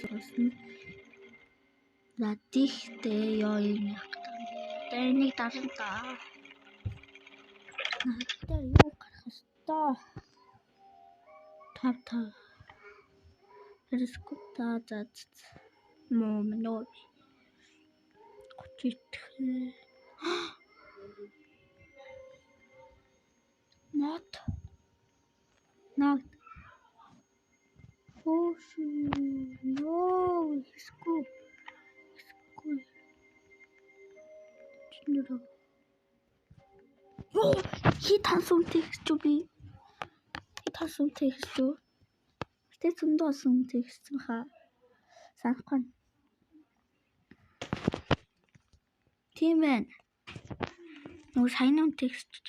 болсон. За тийхтэй ёо юм яах вэ? Энийг дарсан та. Надад юу гарах ёстой? Тав. Рискута за. Момноо. Читхэ. Not. Oh, no, school. Oh, hit has some text to be. It has some text to. That's some text to have. Sankan. Teaman. No sign on text.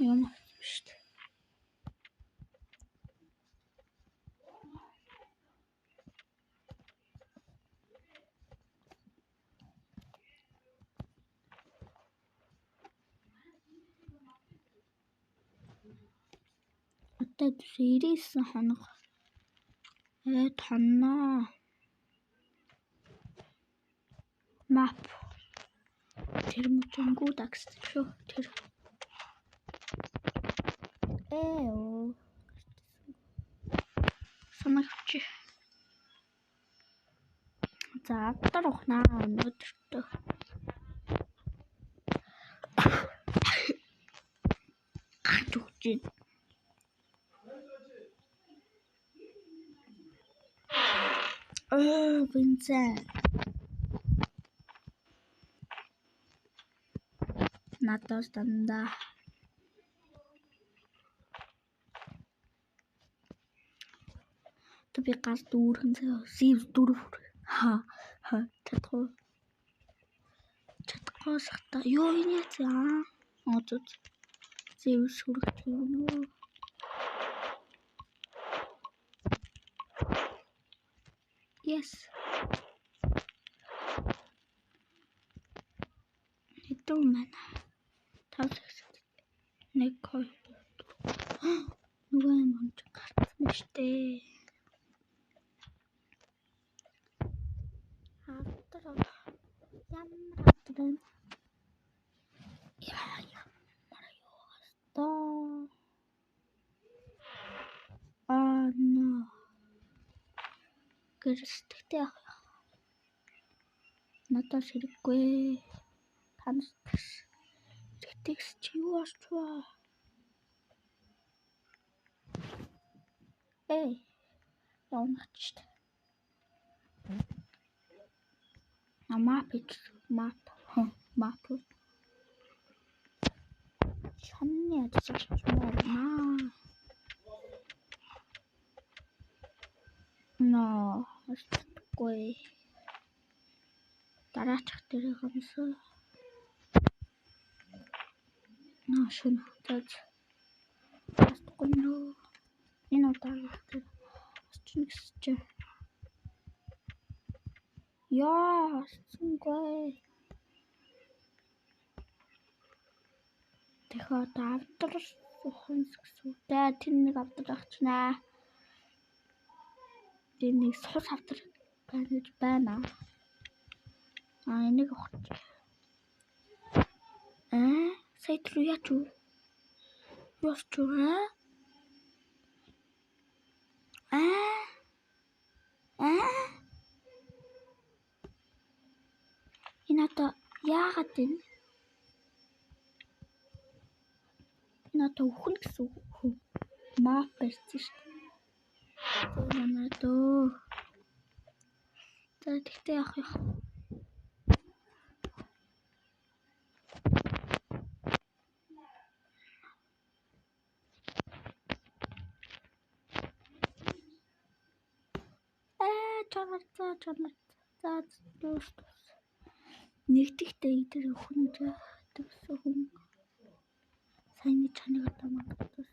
Юм шүү дээ. Одоо 99 хоног. Тонноо. Map. Тэр мөчөнгүү дагс шүү. Тэр. Санагч. За авторохнаа өнөөдөртөө. Хатууч. Бинзэн. Надаас дандаа. Би гал дүүрхэн сив дүүр. Чадахгүй сахта. Юу энэ яа? Одод. Сив сүрэх юм уу? Yes. Ito man. Tapos neko. Nuga man чакарсан штэ. Хатар. Ямар хатар. Яа. Мараюу. No. Гэрстэй яах вэ? Надад хэрэггүй. Танаас текст чи юу асчваа? Яонч. Map. Чанне аччихмаа. No, ой. Дараачих дээр гомсоо. Шүн таач. Астгоно. Энэ удаа аччихч. Яа, сүнгүй. Тэгэхээр давтар ухамсагсуудаа тэр нэг авдрахчнаа. Энийг сус авдар гэж байна. Энийг авах. Сая тэр яач юу? Ината яагаад вэ? Ината өхөн гэсэн үг. Map байсан шүү дээ. Ината. Тэгтээ яах вэ? Чамд. За дүүс. Нэгтгэхдээ идэр өхөн гэсэн хүн. Сайн чаныг одоо мангадсан.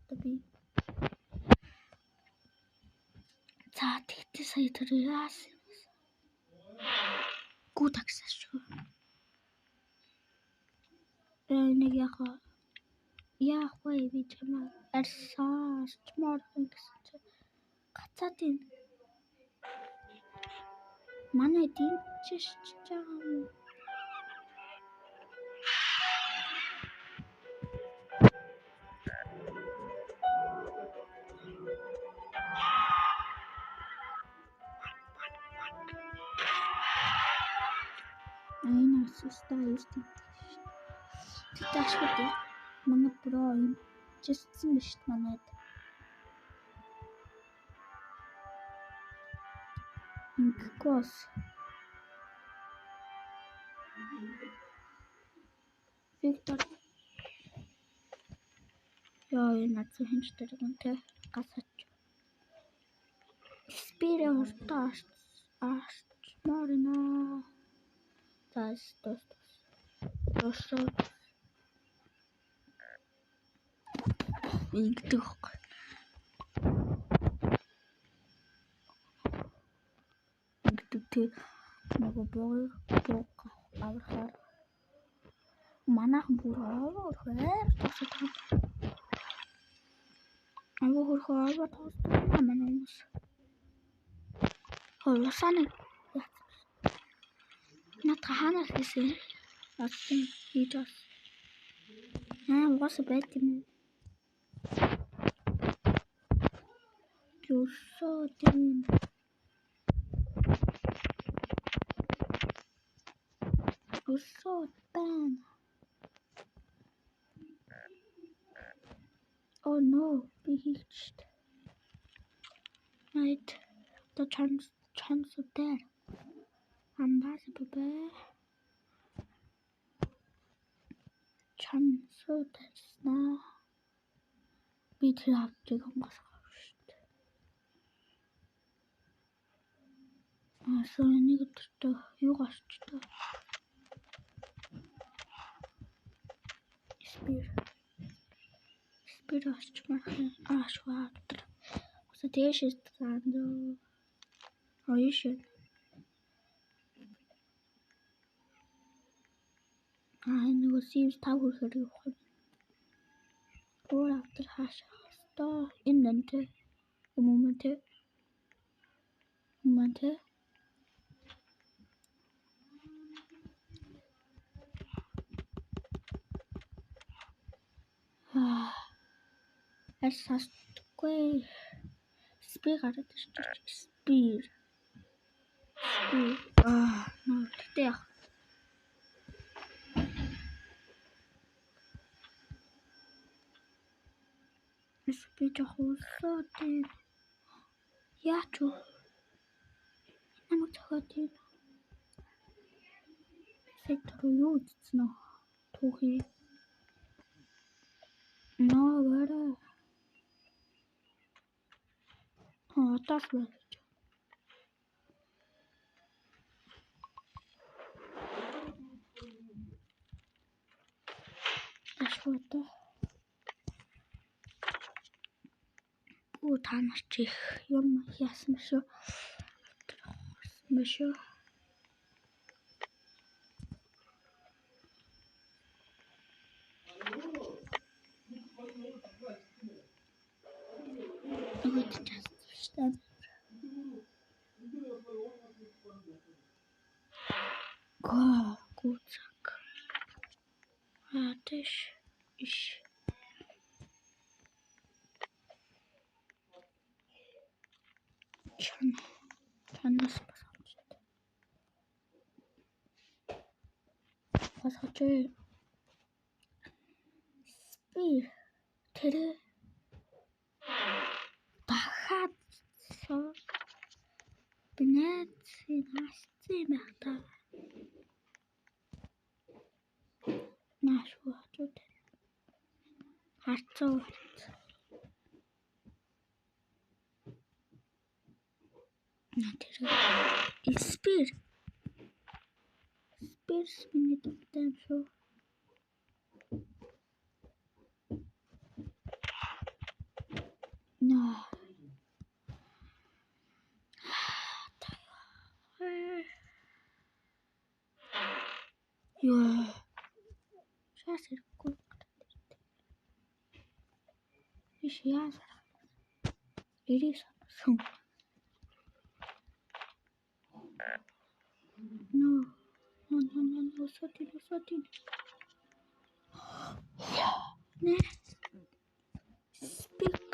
Одоо би. За тэгтээ сая тэр яасан. Гүү таксаа шүү. Нэг яах вэ би чамаа арсан. асчмаар гэсэн чи гацаад ийн. Манай дэмчиж байгаа юм. Энэ асуста есть. Тэтэшгүй. Манай про юм чистсэн биш манайд. Ингкос. Виктор. Яа, энэ азуу хинжтэй юм те. Гасаач. Спире хуртаа арчмаарна. Тас. Росоо. Ингэдэг. Нөгөө бог аврахаар манайхан бүр аваар тусах. Аваар тусах манай хүмүүс. Холсаны над ханаас гэсэн атсан хийдас. Угаас байт юм. Юусодин Usodban. Oh no, beached. Right, the chance of there. Ambassador. Chance of that's now. We have to go. So I need to you watch the Speed ashwater. So this is the ocean. I know seems tower here. Or after hash star in the moment. Let's just go. Speed. No, there. Speed a whole sorted. Yeah, true. I'm not hurting. Sector youths no. Tohi. No, where? Oh, that's right. That's what the. Oh, Tanach. Yes, monsieur. Monsieur. Just stand. Go, good sack. Das ist. Kann das passieren? Was hat er? Speed. Tele. Дахад so. Binет синасти мята. Нашгүй хажууд. Харцуу. Тэр Speed миний дуртай юм шүү. Наа. Ёо. Шаасэргүй. Иш яасаа. Ирээс сон. No. Сотин. Не. Speak.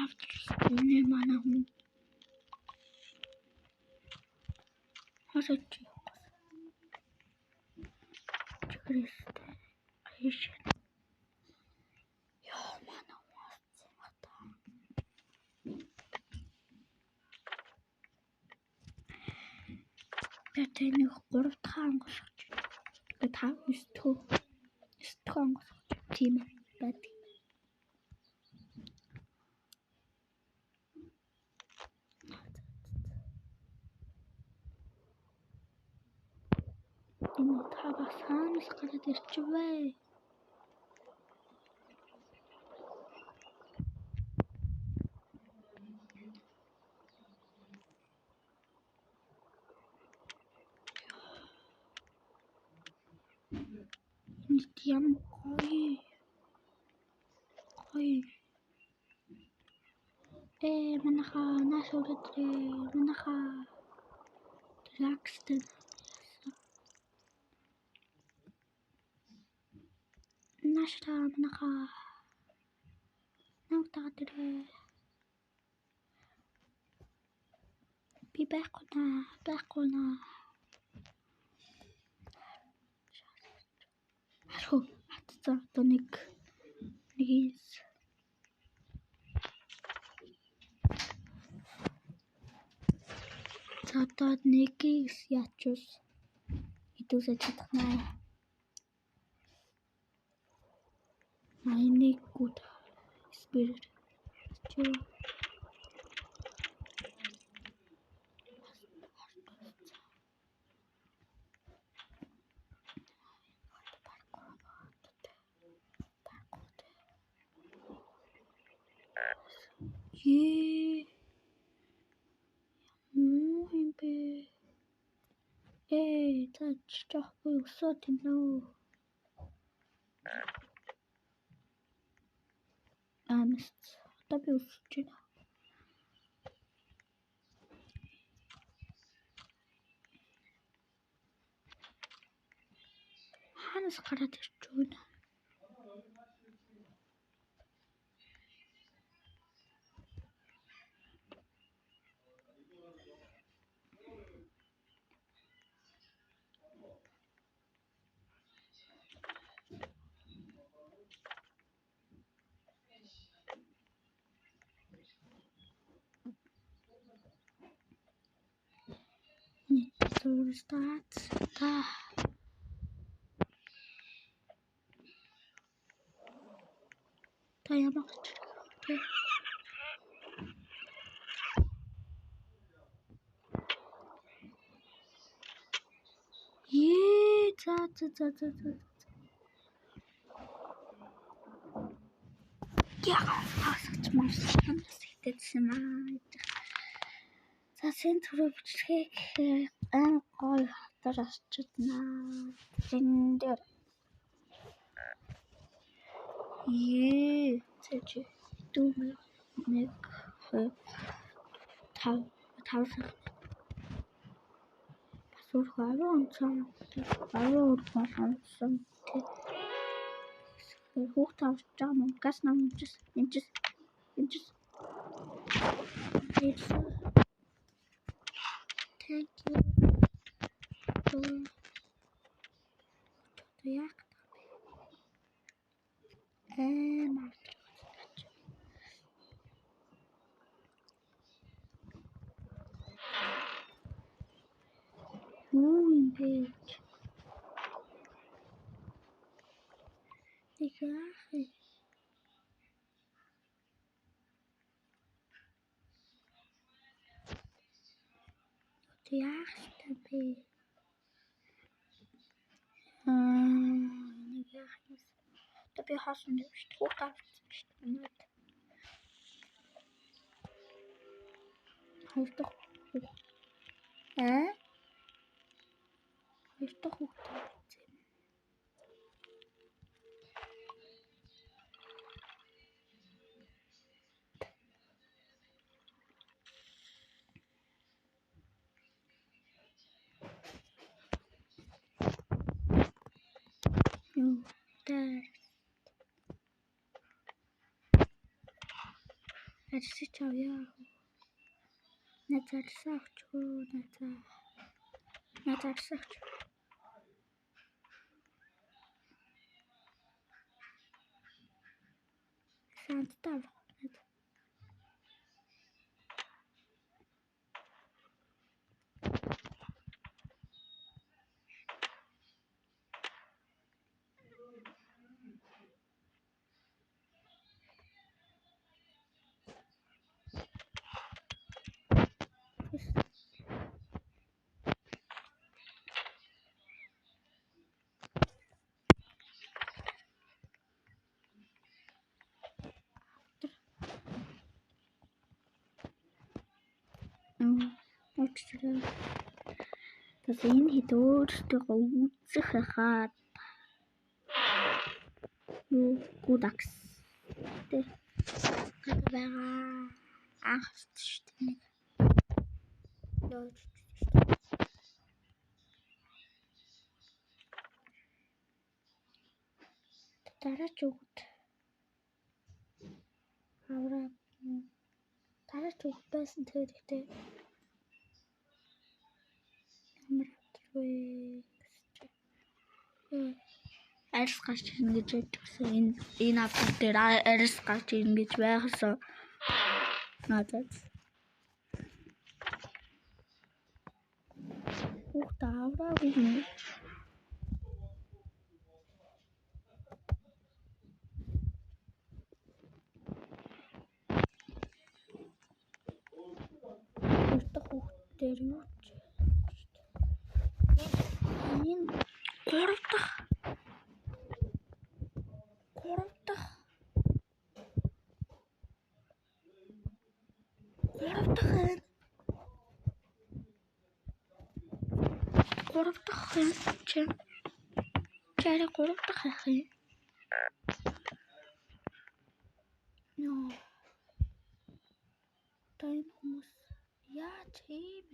After не манай хүн. Хасаач. Чигрэст. Айш. Яа манай хүн. Тэний 3 дахь онгоцгож байна. 9 дахь онгоцгож тийм байд. Энэ таваа санал гараад ирчихвээ. Ям гоё. Манаха нашуудрэ. Манаха ракстэн. Нашта манаха. Наутадрэ. Би байхгүй. Ашгүй хатцаа одоо нэгээс одоо нэгээс ячус идүүсэж чаднаа. Майник гуд спирит чи импе тач чахгүй өсөд нөө амст одоо би өсөж байна. Ханас гараад ирж байна. Start. Та ямар ч тийм. За. Яа, хасч марсан сэтгэсэн маа. За сэн түрүү бичлэгээ гэхээр гоё хатар асчднаа. Зин дээр. Цэч дүүмэ 1 2 5 Басуур 10 онцон тэг. Хүүхд авч байгаа юм. Газ нам энэ. Thank you. Яг юм бэ? Яахтай бэ? Нэг яахнаас. Би хаасан шүү дээ. Хүүхд авчихсан шүү дээ. Хоёр дахь хүүхд. Хоёр дахь хүүхд авчихсан. Юу дээр арьсч авъя. Назарсагч назарсагч сантав очроо. Tas энэ хэд өөртөө үзэх хаад юу гудакс тэ байгаа ахт штэ ёо дараач өгд авраа дараач өгд байсан тэгэхдээ ямар арьс гарч ирнэ гэж бодсон. Энэ апдейт дээр арьс гарч ирнэ гэж байхсан. Надад ухт авраагүй юм. Ухт дээр юу ч энэ 3 дахь чарай 3 дахь ах юм. Нөө тай хүмүүс яаж ийм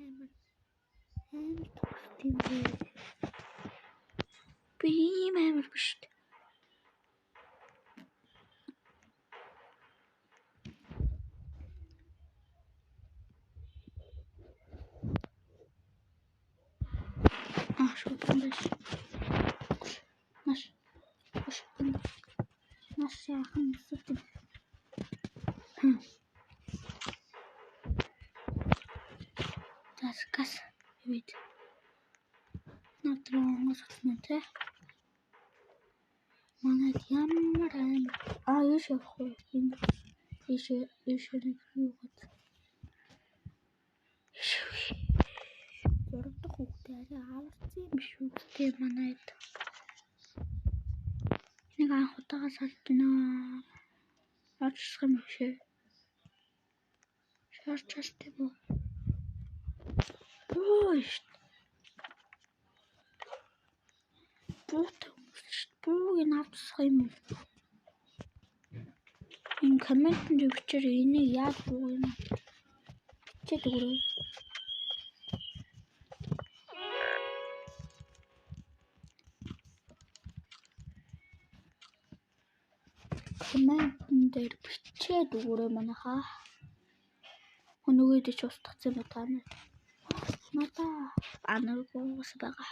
амар төгсдөм бэ? Би ийм амар биш. Наш яахан зүт. Таскас вид. Натрон смотря. Манай ямар иш явах юм. Иш нэг юу гот. Зурдаг хүүхдээ арай аварсан юм шүү дээ манайд. Нэг анх удаага салдана. Очсох юм шээ. Шаарч тийм үү. Бууш. Бууг авцсах юм уу? Энэ комментэнд өвчөр энийг яаж буу юм? Чид өгөрөө. Комментэн дээр бичээд өгөрөө манайхаа. Өнөөгөө ч устгацсан ба та нар. Надаа анаргуус байгаа.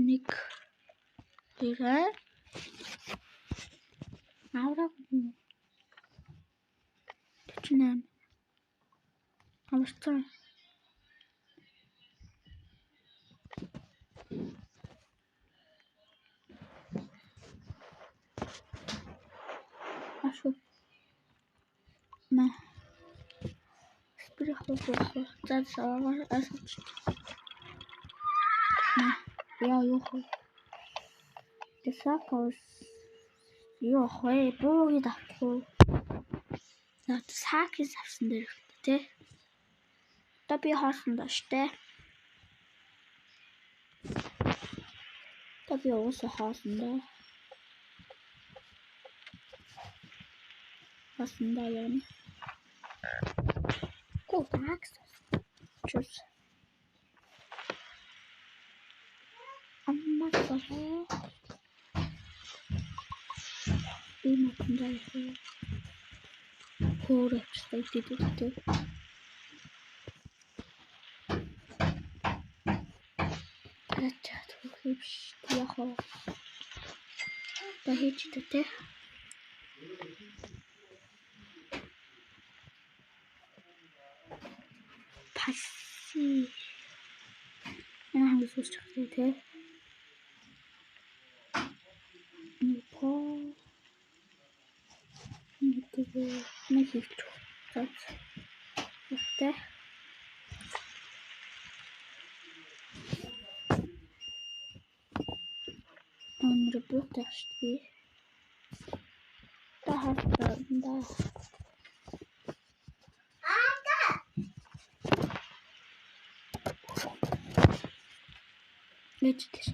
Нэг ирээ авраг 48 аварцсан ашу на спирих зад савар асууч на яа юу тэсакос ёо хой бууги давтгүй наад сакис авсан дээр тэ та би хаасан даштэй та би уусаа хаасан да хаасан да яа Covax. Tschüss. Масаа. Иматтай. Хоорочтой дийдтэй. Ачаад хөвш яхаа. Дахичтэй. Пасси. Хангас усчихтэй те. Нипо. Нипо. Нихич. Цац. Ихтэй. Работаешь да. Мечтаешь.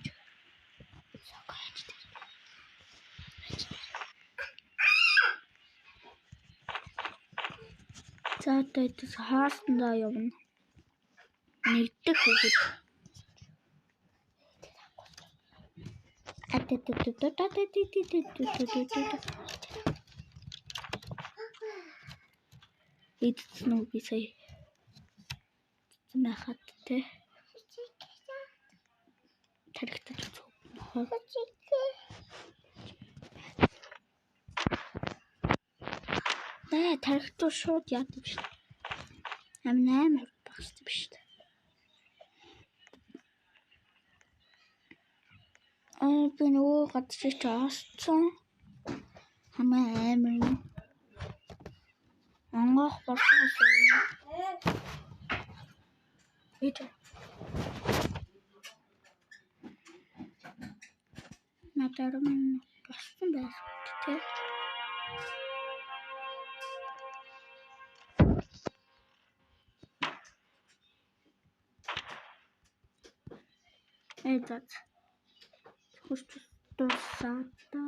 За тэт хаастандаа явна. Нэгдэх хүүхэд. Эдсэн үү би сая. Нахат те. Тархитаж зүг. Тархитаж шууд яадаг шүү дээ. Амар багсдаг шүү дээ. Би нөгөө гадчих ч аасцсан. Амар. Ангах болсон. Ит. Натарам болсон байх тий. Этот. Хочешь тусата.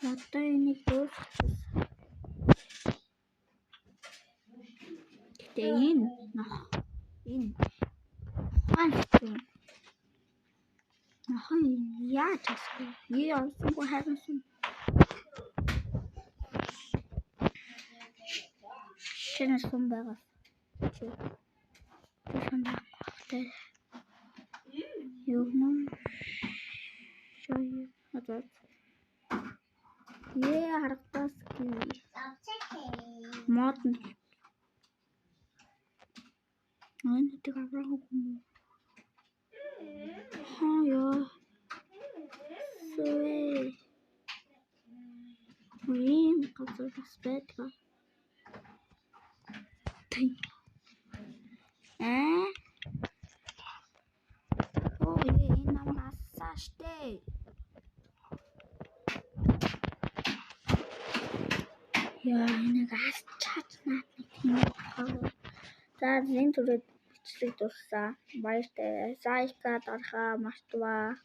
Зато и не просто. Ин. Антон. Я честно. Я also having some. Шэнэ сон байгаа. Тэсэндээ. Юунам. Шой. Хадад. Харагдаас гээ. Мод. Нэг аврах юм. Яа. Сэй. Рим газар спетка. Энэ массажтэй. Яа, энэ газ чатнаа тийм байна. За, энэ түрээд бичлэг дурсан. Баяртай. Сайка дарахаа мартваа.